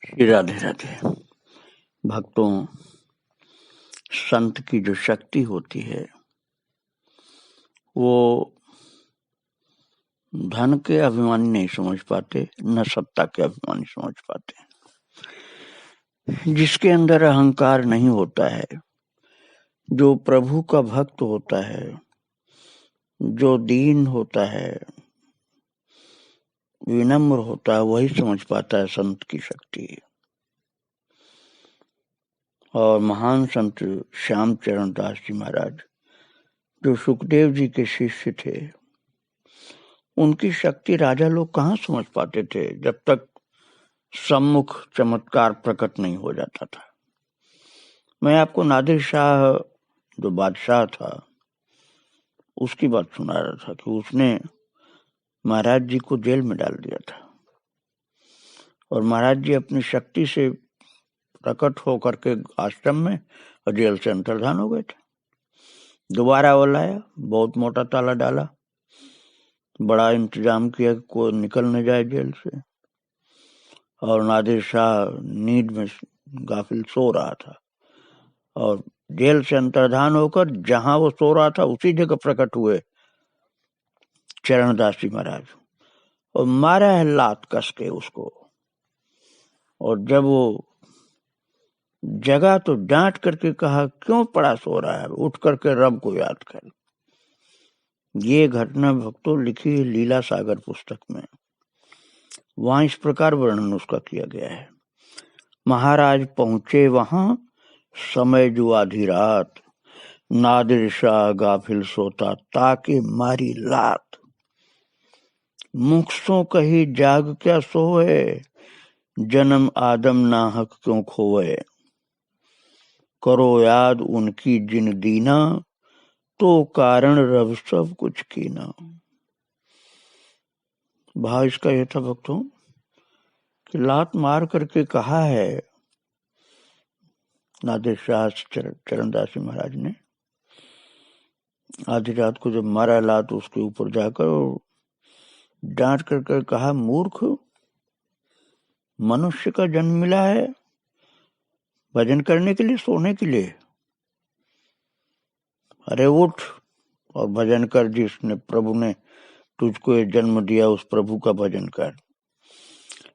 श्री राधे राधे। भक्तों, संत की जो शक्ति होती है वो धन के अभिमानी नहीं समझ पाते, न सत्ता के अभिमानी समझ पाते। जिसके अंदर अहंकार नहीं होता है, जो प्रभु का भक्त होता है, जो दीन होता है, विनम्र होता है, वही समझ पाता है संत की शक्ति। और महान संत श्याम चरण दास जी महाराज, जो सुखदेव जी के शिष्य थे, उनकी शक्ति राजा लोग कहाँ समझ पाते थे जब तक सम्मुख चमत्कार प्रकट नहीं हो जाता था। मैं आपको नादिर शाह जो बादशाह था उसकी बात सुना रहा था कि उसने महाराज जी को जेल में डाल दिया था और महाराज जी अपनी शक्ति से प्रकट होकर के आश्रम में और जेल से अंतर्धान हो गए थे। दोबारा वो लाया, बहुत मोटा ताला डाला, बड़ा इंतजाम किया कि कोई निकल न जाए जेल से। और नादिर शाह नींद में गाफिल सो रहा था और जेल से अंतर्धान होकर जहां वो सो रहा था उसी जगह प्रकट हुए चरणदास जी महाराज और मारा है लात कस के उसको। और जब वो जगा तो डांट करके कहा, क्यों पड़ा सो रहा है, उठ करके रब को याद कर। ये घटना भक्तों लिखी है लीला सागर पुस्तक में। वहां इस प्रकार वर्णन उसका किया गया है। महाराज पहुंचे वहां समय जो आधी रात, नादिर शाह गाफिल सोता ताके मारी लात। मुख सो कही जाग क्या सोए, जन्म आदम नाहक क्यों खोए। करो याद उनकी जिन दीना, तो कारण रब सब कुछ कीना। भाव इसका यह था भक्तों कि लात मार करके कहा है नादिर शाह चरणदास जी महाराज ने, आधी रात को जब मारा लात उसके ऊपर जाकर और डांट करके कहा, मूर्ख, मनुष्य का जन्म मिला है भजन करने के लिए, सोने के लिए? अरे उठ और भजन कर, जिसने प्रभु ने तुझको ये जन्म दिया उस प्रभु का भजन कर।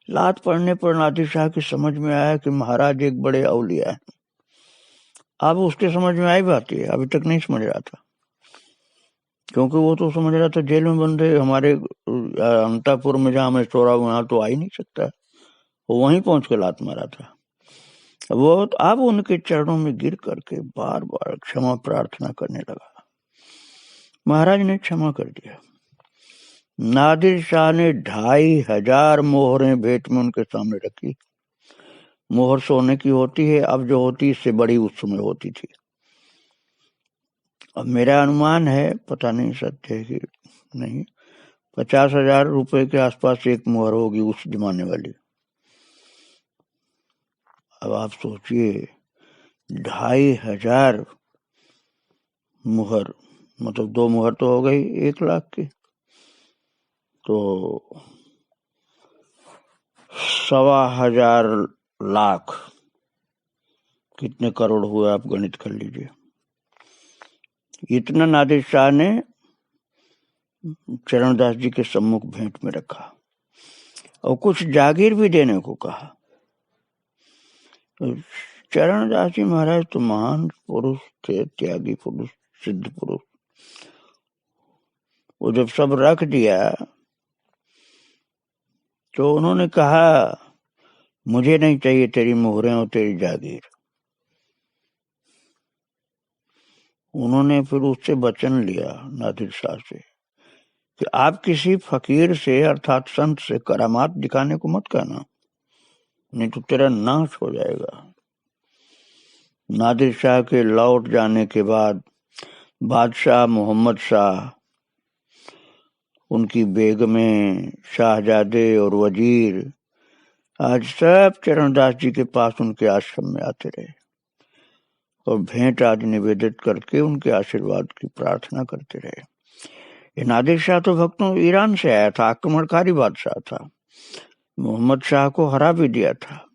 लात पड़ने पर नादिर शाह की समझ में आया कि महाराज एक बड़े औलिया हैं। अब उसके समझ में आई बात है, अभी तक नहीं समझ रहा था, क्योंकि वो तो समझ रहा था जेल में बंद है, हमारे अंतापुर में जहां मैं सो रहा हूं वहां तो आ ही नहीं सकता। वो वहीं पहुंच के लात मारा था। वो अब उनके चरणों में गिर करके बार बार क्षमा प्रार्थना करने लगा। महाराज ने क्षमा कर दिया। नादिर शाह ने 2500 मोहरें भेंट में उनके सामने रखी। मोहर सोने की होती है, अब जो होती इससे बड़ी उस समय होती थी। अब मेरा अनुमान है, पता नहीं सत्य है कि नहीं, 50,000 रुपए के आसपास एक मोहर होगी उस जमाने वाली। अब आप सोचिए 2500 मुहर, मतलब 2 मुहर तो हो गई 1 लाख की, तो 1,25,000 लाख कितने करोड़ हुए, आप गणित कर लीजिए। इतना नादिर शाह ने चरणदास जी के सम्मुख भेंट में रखा और कुछ जागीर भी देने को कहा। चरणदास जी महाराज तो महान पुरुष थे, त्यागी पुरुष, सिद्ध पुरुष। वो जब सब रख दिया तो उन्होंने कहा, मुझे नहीं चाहिए तेरी मोहरें और तेरी जागीर। उन्होंने फिर उससे वचन लिया नादिर शाह से कि आप किसी फकीर से अर्थात संत से करामात दिखाने को मत कहना, नहीं तो तेरा नाश हो जाएगा। नादिर शाह के लौट जाने के बाद बादशाह मोहम्मद शाह, उनकी बेगमें, शाहजादे और वजीर आज सब चरणदास जी के पास उनके आश्रम में आते रहे और भेंट आदि निवेदित करके उनके आशीर्वाद की प्रार्थना करते रहे। ये नादिर शाह तो भक्तों ईरान से आया था, आक्रमणकारी बादशाह था, मोहम्मद शाह को हरा भी दिया था,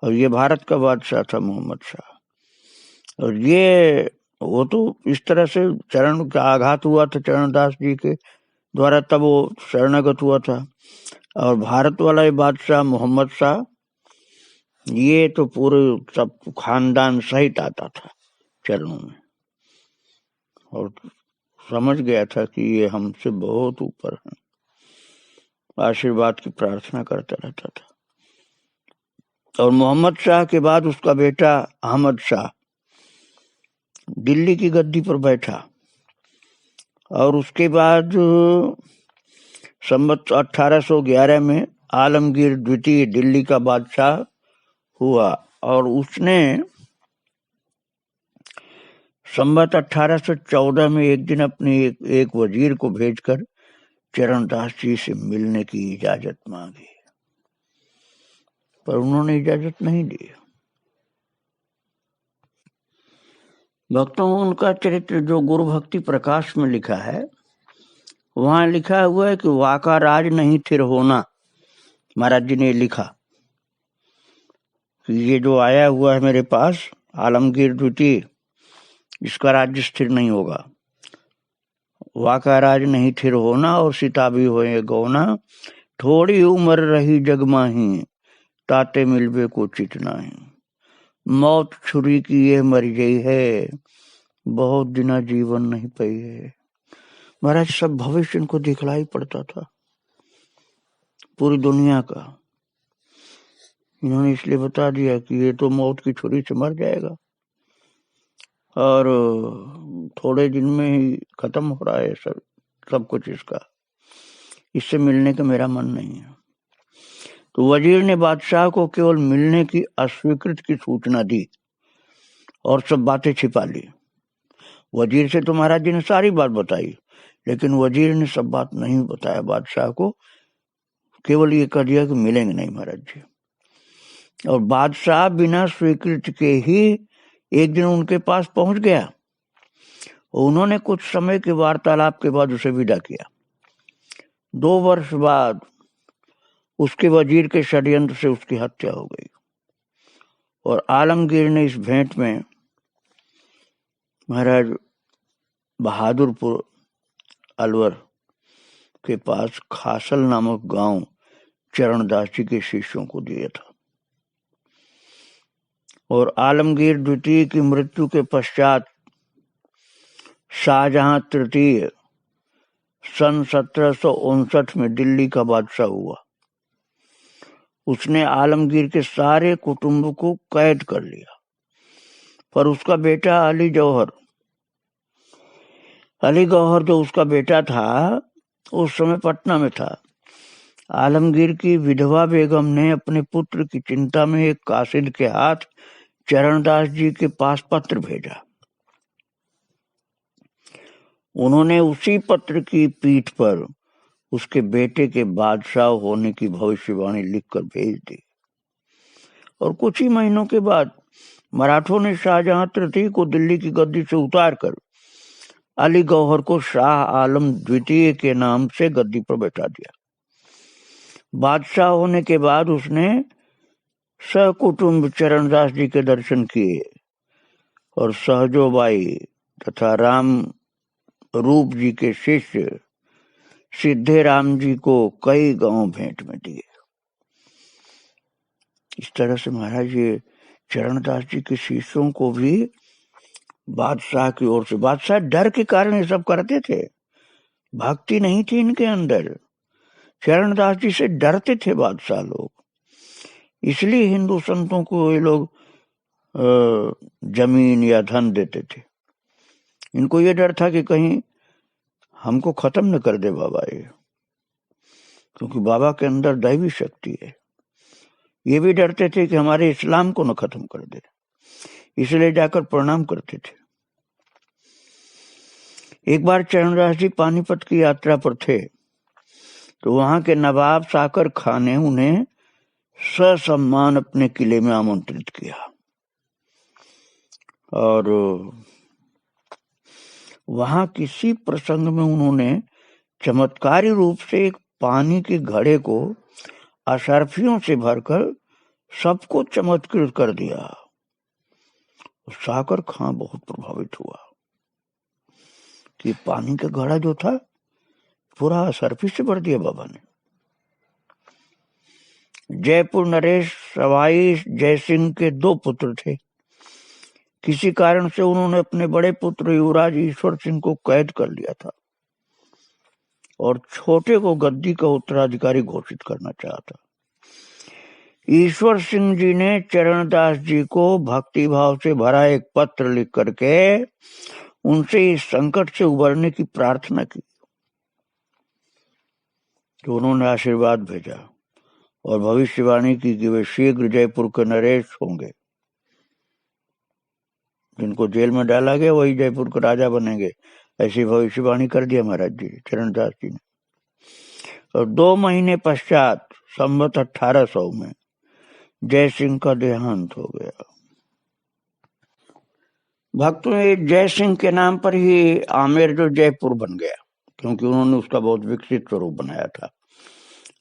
और ये भारत का बादशाह था मोहम्मद शाह। और ये वो तो इस तरह से चरण का आघात हुआ था चरणदास जी के द्वारा, तब वो शरणागत हुआ था। और भारत वाला ये बादशाह मोहम्मद शाह, ये तो पूरे सब खानदान सहित आता था चरणों में, और समझ गया था कि ये हमसे बहुत ऊपर है, आशीर्वाद की प्रार्थना करता रहता था। और मोहम्मद शाह के बाद उसका बेटा अहमद शाह दिल्ली की गद्दी पर बैठा, और उसके बाद संवत 1811 में आलमगीर द्वितीय दिल्ली का बादशाह हुआ, और उसने संवत 1814 में एक दिन अपने एक वजीर को भेजकर चरणदास जी से मिलने की इजाजत मांगी, पर उन्होंने इजाजत नहीं दी। भक्तों, उनका चरित्र जो गुरु भक्ति प्रकाश में लिखा है, वहां लिखा हुआ है कि वाका राज नहीं थिर होना। महाराज जी ने लिखा कि ये जो आया हुआ है मेरे पास आलमगीर द्वितीय, इसका राज्य स्थिर नहीं होगा। वाका राज नहीं थिर होना और सीता भी होए गौना, थोड़ी उम्र रही जगमाही, ताते मिलबे को चित नाही। मौत छुरी की ये मर गई है, बहुत दिना जीवन नहीं पाई है। महाराज सब भविष्य इनको दिखलाई पड़ता था पूरी दुनिया का। इन्होंने इसलिए बता दिया कि ये तो मौत की छुरी से मर जाएगा और थोड़े दिन में ही खत्म हो रहा है सब कुछ इसका, इससे मिलने का मेरा मन नहीं है। तो वजीर ने बादशाह को केवल मिलने की अस्वीकृत की सूचना दी और सब बातें छिपा ली। वजीर से तो महाराज जी ने सारी बात बताई, लेकिन वजीर ने सब बात नहीं बताया बादशाह को, केवल ये कह दिया कि मिलेंगे नहीं महाराज जी। और बादशाह बिना स्वीकृत के ही एक दिन उनके पास पहुंच गया। उन्होंने कुछ समय के वार्तालाप के बाद उसे विदा किया। 2 वर्ष बाद उसके वजीर के षड्यंत्र से उसकी हत्या हो गई, और आलमगीर ने इस भेंट में महाराज बहादुरपुर अलवर के पास खासल नामक गांव चरणदास जी के शिष्यों को दिया था। और आलमगीर द्वितीय की मृत्यु के पश्चात शाहजहां तृतीय सन 1759 में दिल्ली का बादशाह हुआ। उसने आलमगीर के सारे कुटुंब को कैद कर लिया, पर उसका बेटा अली गौहर जो उसका बेटा था, उस समय पटना में था। आलमगीर की विधवा बेगम ने अपने पुत्र की चिंता में एक कासिद के हाथ चरणदास जी के पास पत्र भेजा। उन्होंने उसी पत्र की पीठ पर उसके बेटे के बादशाह होने की भविष्यवाणी लिखकर भेज दी। और कुछ ही महीनों के बाद मराठों ने शाहजहां तृतीय को दिल्ली की गद्दी से उतारकर अली गौहर को शाह आलम द्वितीय के नाम से गद्दी पर बैठा दिया। बादशाह होने के बाद उसने सकुटुंब चरणदास जी के दर्शन किए और सहजोबाई तथा राम रूप जी के शिष्य सिद्धे राम जी को कई गांव भेंट में दिए। इस तरह से महाराज ये चरणदास जी के शिष्यों को भी बादशाह की ओर से, बादशाह डर के कारण ये सब करते थे, भक्ति नहीं थी इनके अंदर। चरणदास जी से डरते थे बादशाह लोग, इसलिए हिंदू संतों को ये लोग जमीन या धन देते थे। इनको ये डर था कि कहीं हमको खत्म न कर दे बाबा ये, क्योंकि बाबा के अंदर दैवी शक्ति है। ये भी डरते थे कि हमारे इस्लाम को न खत्म कर दे, इसलिए जाकर प्रणाम करते थे। एक बार चरणदास जी पानीपत की यात्रा पर थे, तो वहां के नवाब साकर खां ने उन्हें ससम्मान अपने किले में आमंत्रित किया, और वहां किसी प्रसंग में उन्होंने चमत्कारी रूप से एक पानी के घड़े को अशर्फियों से भरकर सबको चमत्कृत कर दिया। साकर खां बहुत प्रभावित हुआ कि पानी का घड़ा जो था पूरा सरफी से भर दिया बाबा ने। जयपुर नरेश सवाई जयसिंह के 2 पुत्र थे। किसी कारण से उन्होंने अपने बड़े पुत्र युवराज ईश्वर सिंह को कैद कर लिया था और छोटे को गद्दी का उत्तराधिकारी घोषित करना चाहा था। ईश्वर सिंह जी ने चरणदास जी को भक्ति भाव से भरा एक पत्र लिख करके उनसे इस संकट से उबरने की प्रार्थना की। तो उन्होंने आशीर्वाद भेजा और भविष्यवाणी की कि वे शीघ्र जयपुर के नरेश होंगे। जिनको जेल में डाला गया वही जयपुर के राजा बनेंगे, ऐसी भविष्यवाणी कर दिया महाराज जी चरणदास जी ने। और 2 महीने पश्चात संवत 1800 में जय सिंह का देहांत हो गया। भक्तों ने जय सिंह के नाम पर ही आमेर जो जयपुर बन गया, क्योंकि उन्होंने उसका बहुत विकसित स्वरूप बनाया था।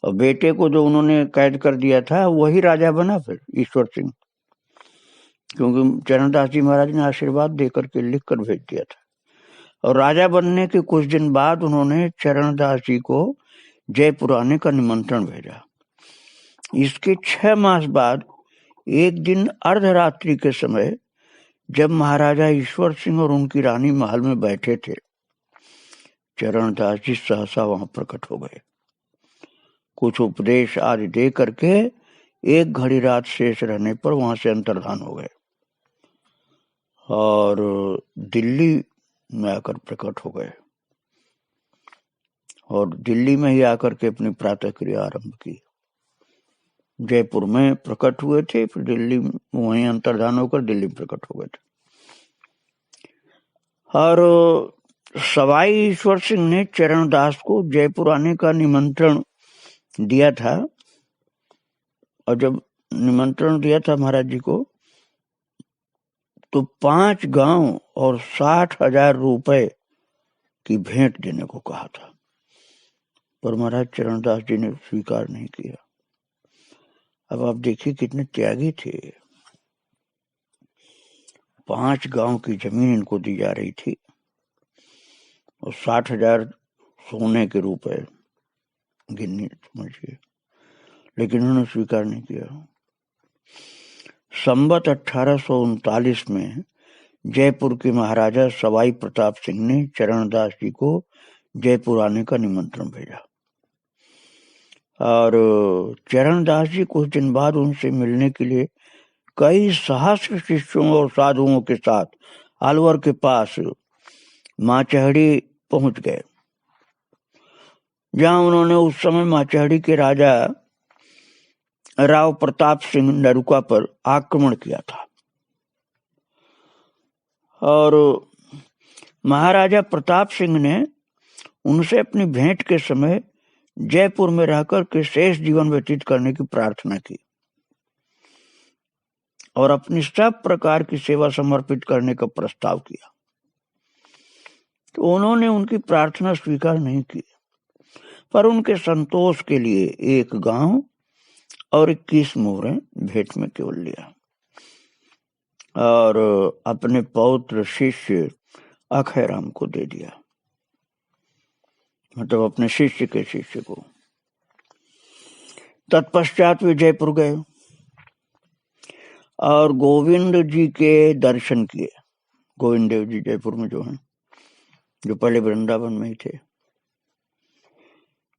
और बेटे को जो उन्होंने कैद कर दिया था वही राजा बना फिर ईश्वर सिंह, क्योंकि चरणदास जी महाराज ने आशीर्वाद देकर के लिख कर भेज दिया था। और राजा बनने के कुछ दिन बाद उन्होंने चरणदास जी को जयपुर आने का निमंत्रण भेजा। इसके 6 मास बाद एक दिन अर्धरात्रि के समय जब महाराजा ईश्वर सिंह और उनकी रानी महल में बैठे थे, चरणदास जी सहसा वहां प्रकट हो गए। कुछ उपदेश आदि दे करके 1 घड़ी रात शेष रहने पर वहां से अंतर्धान हो गए और दिल्ली में आकर प्रकट हो गए और दिल्ली में ही आकर के अपनी प्रातः क्रिया आरंभ की। जयपुर में प्रकट हुए थे, फिर दिल्ली में वहीं अंतर्धान होकर दिल्ली में प्रकट हो गए थे। और सवाई ईश्वर सिंह ने चरणदास को जयपुर आने का निमंत्रण दिया था। और जब निमंत्रण दिया था महाराज जी को, तो 5 गांव और 60,000 रुपए की भेंट देने को कहा था, पर महाराज चरणदास जी ने स्वीकार नहीं किया। अब आप देखिए कितने त्यागी थे। 5 गांव की जमीन इनको दी जा रही थी और 60,000 सोने के रुपए गिननी समझिए, लेकिन उन्होंने स्वीकार नहीं किया। संवत 1839 में जयपुर के महाराजा सवाई प्रताप सिंह ने चरणदास जी को जयपुर आने का निमंत्रण भेजा और चरणदास जी कुछ दिन बाद उनसे मिलने के लिए कई सहस्र शिष्यों और साधुओं के साथ अलवर के पास माचहड़ी पहुंच गए, जहां उन्होंने उस समय माचहड़ी के राजा राव प्रताप सिंह नरुका पर आक्रमण किया था। और महाराजा प्रताप सिंह ने उनसे अपनी भेंट के समय जयपुर में रहकर के शेष जीवन व्यतीत करने की प्रार्थना की और अपनी सब प्रकार की सेवा समर्पित करने का प्रस्ताव किया। तो उन्होंने उनकी प्रार्थना स्वीकार नहीं की, पर उनके संतोष के लिए 1 गांव और 21 मोहरें भेंट में केवल लिया और अपने पौत्र शिष्य अखैराम को दे दिया, मतलब अपने शिष्य के शिष्य को। तत्पश्चात वे जयपुर गए और गोविंद जी के दर्शन किए। गोविंद देव जी जयपुर में जो हैं, जो पहले वृंदावन में ही थे।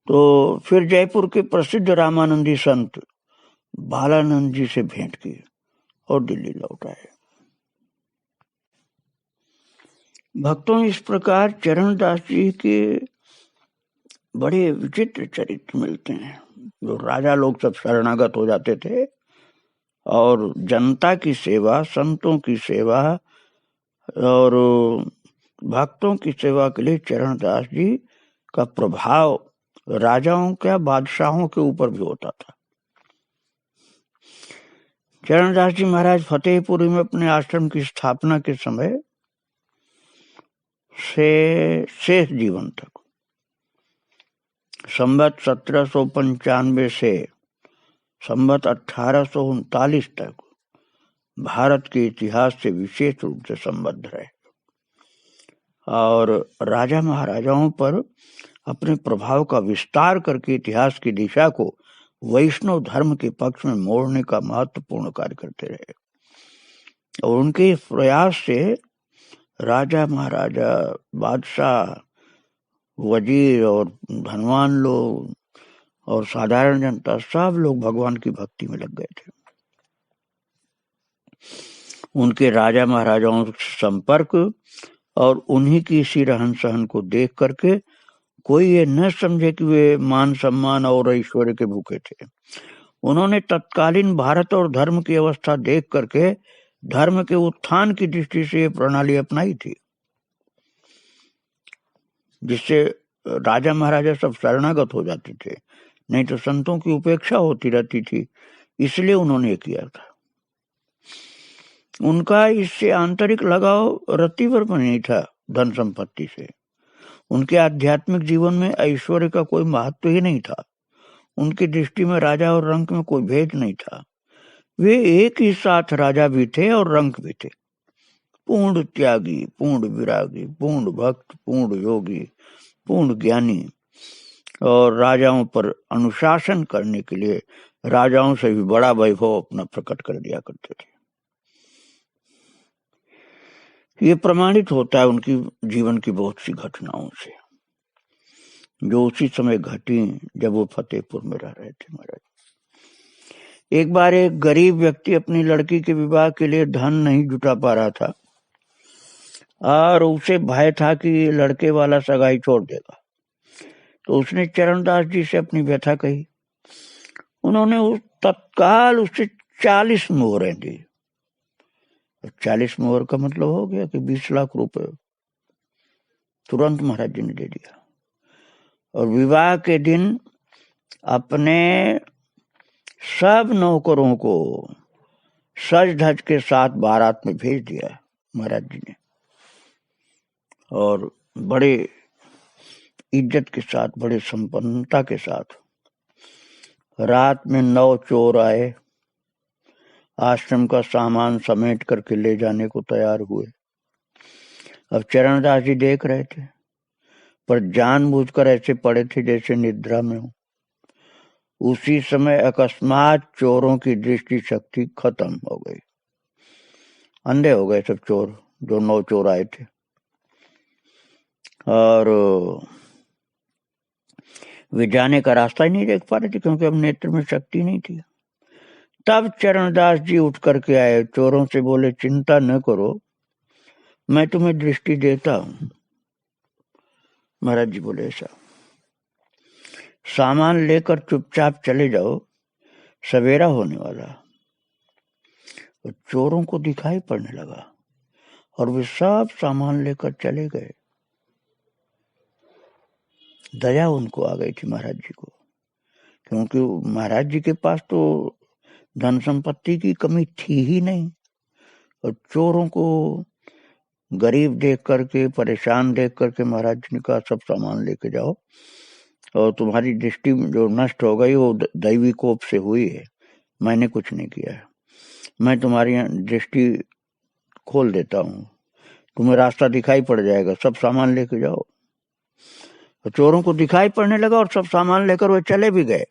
तो फिर जयपुर के प्रसिद्ध रामानंदी संत बालानंद जी से भेंट की और दिल्ली लौट आए। भक्तों, इस प्रकार चरणदास जी के बड़े विचित्र चरित्र मिलते हैं। जो राजा लोग सब शरणागत हो जाते थे और जनता की सेवा, संतों की सेवा और भक्तों की सेवा के लिए चरणदास जी का प्रभाव राजाओं का, बादशाहों के ऊपर भी होता था। चरणदास जी महाराज फतेहपुरी में अपने आश्रम की स्थापना के समय से शेष जीवन तक संवत 1795 से संवत 1839 तक भारत के इतिहास से विशेष रूप से संबद्ध रहे और राजा महाराजाओं पर अपने प्रभाव का विस्तार करके इतिहास की दिशा को वैष्णव धर्म के पक्ष में मोड़ने का महत्वपूर्ण कार्य करते रहे। और उनके इस प्रयास से राजा महाराजा, बादशाह, वजीर और धनवान लोग और साधारण जनता सब लोग भगवान की भक्ति में लग गए थे। उनके राजा महाराजाओं से संपर्क और उन्हीं की इसी रहन सहन को देख करके कोई ये न समझे कि वे मान सम्मान और ऐश्वर्य के भूखे थे। उन्होंने तत्कालीन भारत और धर्म की अवस्था देख करके धर्म के उत्थान की दृष्टि से ये प्रणाली अपनाई थी, जिससे राजा महाराजा सब शरणागत हो जाते थे, नहीं तो संतों की उपेक्षा होती रहती थी। इसलिए उन्होंने किया था। उनका इससे आंतरिक लगाव रतिभर पर नहीं था धन संपत्ति से। उनके आध्यात्मिक जीवन में ऐश्वर्य का कोई महत्व ही नहीं था। उनकी दृष्टि में राजा और रंक में कोई भेद नहीं था। वे एक ही साथ राजा भी थे और रंक भी थे। पूर्ण त्यागी, पूर्ण विरागी, पूर्ण भक्त, पूर्ण योगी, पूर्ण ज्ञानी और राजाओं पर अनुशासन करने के लिए राजाओं से भी बड़ा वैभव अपना प्रकट कर दिया करते थे। ये प्रमाणित होता है उनकी जीवन की बहुत सी घटनाओं से, जो उसी समय घटी जब वो फतेहपुर में रह रहे थे महाराज। एक बार एक गरीब व्यक्ति अपनी लड़की के विवाह के लिए धन नहीं जुटा पा रहा था और उसे भय था कि लड़के वाला सगाई छोड़ देगा। तो उसने चरणदास जी से अपनी व्यथा कही। उन्होंने तत्काल उससे 40 मोहरें दी। 40 मोहर का मतलब हो गया कि 20 लाख रुपए तुरंत महाराज जी ने दे दिया। और विवाह के दिन अपने सब नौकरों को सज धज के साथ बारात में भेज दिया महाराज जी ने। और बड़े इज्जत के साथ, बड़े संपन्नता के साथ रात में 9 चोर आए, आश्रम का सामान समेट करके ले जाने को तैयार हुए। अब चरणदास जी देख रहे थे, पर जानबूझकर ऐसे पड़े थे जैसे निद्रा में हो। उसी समय अकस्मात चोरों की दृष्टि शक्ति खत्म हो गई। अंधे हो गए सब चोर, जो 9 चोर आए थे। और वे जाने का रास्ता ही नहीं देख पा रहे थे, क्योंकि अब नेत्र में शक्ति नहीं थी। तब चरणदास जी उठ करके आए, चोरों से बोले, चिंता न करो, मैं तुम्हें दृष्टि देता हूं। महाराज जी बोले, ऐसा सामान लेकर चुपचाप चले जाओ, सवेरा होने वाला। और चोरों को दिखाई पड़ने लगा और वे सब सामान लेकर चले गए। दया उनको आ गई थी महाराज जी को, क्योंकि महाराज जी के पास तो धन संपत्ति की कमी थी ही नहीं। और चोरों को गरीब देख करके, परेशान देख करके महाराज जी ने कहा, सब सामान लेके जाओ और तुम्हारी दृष्टि जो नष्ट हो गई वो दैवी कोप से हुई है, मैंने कुछ नहीं किया है। मैं तुम्हारी दृष्टि खोल देता हूँ, तुम्हें रास्ता दिखाई पड़ जाएगा, सब सामान लेके जाओ। तो चोरों को दिखाई पड़ने लगा और सब सामान लेकर वे चले भी गए।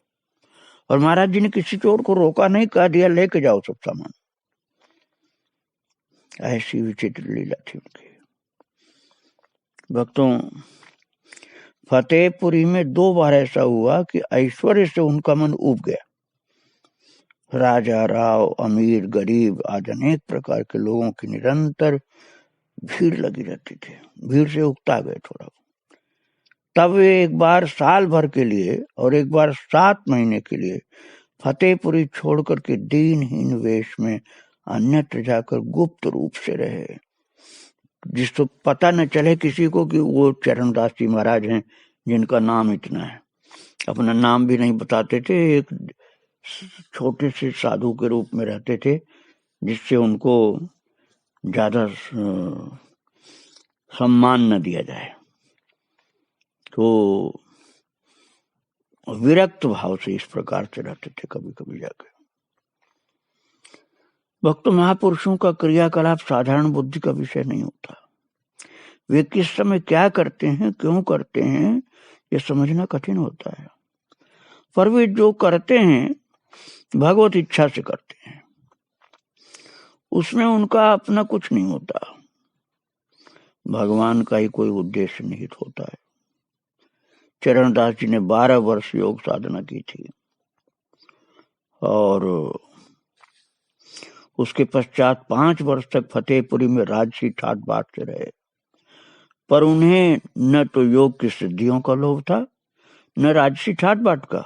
और महाराज जी ने किसी चोर को रोका नहीं, कह दिया लेके जाओ सब सामान। ऐसी विचित्र लीला थी उनकी। भक्तों, फतेहपुरी में 2 बार ऐसा हुआ कि ऐश्वर्य से उनका मन उब गया। राजा, राव, अमीर, गरीब आज अनेक प्रकार के लोगों की निरंतर भीड़ लगी रहती थी। भीड़ से उकता गए थोड़ा। तब वे एक बार साल भर के लिए और एक बार 7 महीने के लिए फतेहपुरी छोड़ करके दीनहीन वेश में अन्यत्र जाकर गुप्त रूप से रहे, जिसको पता न चले किसी को कि वो चरणदास जी महाराज हैं जिनका नाम इतना है। अपना नाम भी नहीं बताते थे, एक छोटे से साधु के रूप में रहते थे, जिससे उनको ज्यादा सम्मान न दिया जाए। तो विरक्त भाव से इस प्रकार से रहते थे कभी कभी जाकर। भक्त महापुरुषों का क्रियाकलाप साधारण बुद्धि का विषय नहीं होता। वे किस समय क्या करते हैं, क्यों करते हैं, ये समझना कठिन होता है। पर वे जो करते हैं भगवत इच्छा से करते हैं, उसमें उनका अपना कुछ नहीं होता, भगवान का ही कोई उद्देश्य निहित होता है। चरणदास जी ने 12 वर्ष योग साधना की थी और उसके पश्चात 5 वर्ष तक फतेहपुरी में राजसी ठाट बांटते रहे। पर उन्हें न तो योग की सिद्धियों का लोभ था, न राजसी ठाट बाट का।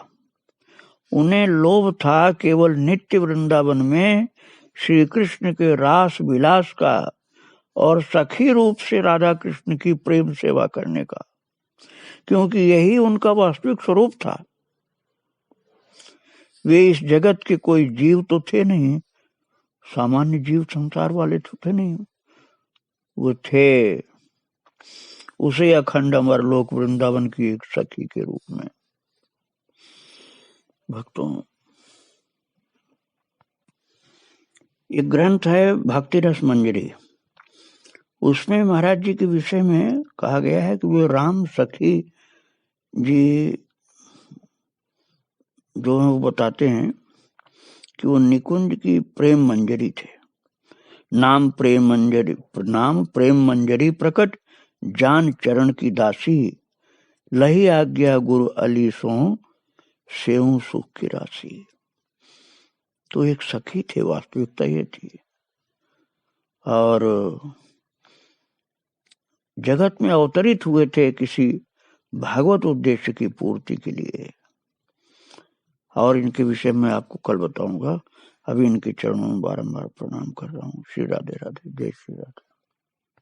उन्हें लोभ था केवल नित्य वृंदावन में श्री कृष्ण के रास विलास का और सखी रूप से राधा कृष्ण की प्रेम सेवा करने का, क्योंकि यही उनका वास्तविक स्वरूप था। वे इस जगत के कोई जीव तो थे नहीं, सामान्य जीव संसार वाले तो थे नहीं, वो थे उसे अखंड अमर लोक वृंदावन की एक सखी के रूप में। भक्तों, एक ग्रंथ है भक्ति रस मंजरी, उसमें महाराज जी के विषय में कहा गया है कि वे राम सखी जी जो वो बताते हैं कि वो निकुंज की प्रेम मंजरी थे। नाम प्रेम मंजरी प्रकट जान चरण की दासी, लही आज्ञा गुरु अली सो सेऊ सुख की राशि। तो एक सखी थे, वास्तविकता ये थी। और जगत में अवतरित हुए थे किसी भागवत उद्देश्य की पूर्ति के लिए। और इनके विषय में आपको कल बताऊंगा। अभी इनके चरणों में बारंबार प्रणाम कर रहा हूँ। श्री राधे राधे, जय श्री राधे।